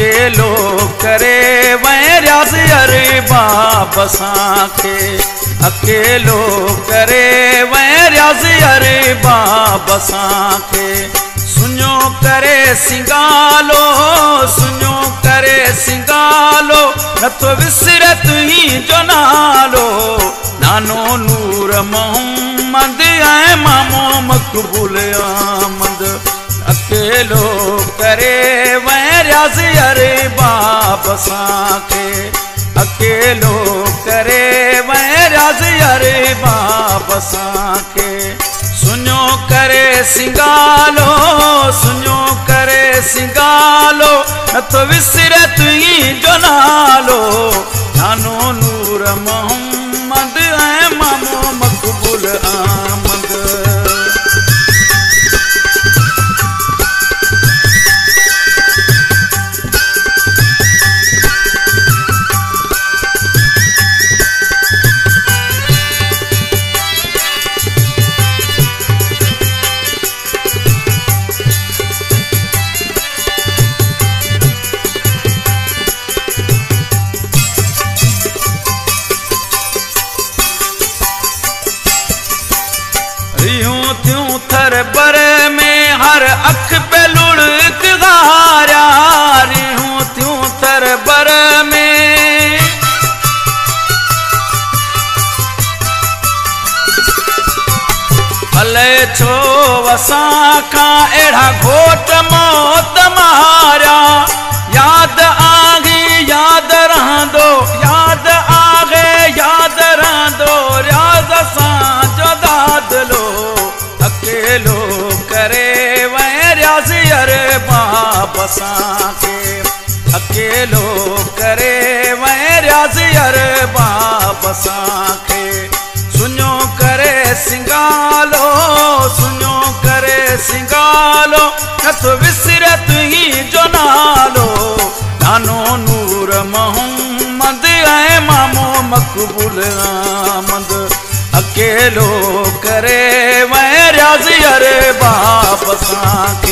अकेलो करे वैराज़ अरे बाप साखे अकेलो करे वैराज़ अरे बाप साखे सुनो करे सिंगालो सुनो करे सिंगालो न तो विसरत ही जो नालो नानो नूर मोहम्मद ऐ मामो मकबूल आमद अकेलो करे वैराज़ अरे बाप साखे अकेलो करे वैराज़ अरे बाप साखे सुनो करे सिंगालो सुनो करे सिंगालो न तो विसरत ही जो नालो नानो नूर मोहम्मद ऐ मामो मकबूल आमद थर बर में हर अख पे लुढ़क गारा रिहूं त्यूं थर बर में भले छो वसां खां अहिड़ा घोट मौत मारिया याद आगी याद रहंदो याद आगे याद रहंदो रियाज़ सां जो दादलो अकेलो करे वैराज़ अरे बाप साखे अकेलो करे वैराज़ अरे बाप साखे सुनो करे सिंगालो सुनो करे सिंगालो न तो विसरत ही जो नालो नानो नूर मोहम्मद ऐ मामो मकबूल आमद अकेलो करे वैराज़ अरे बाप साखे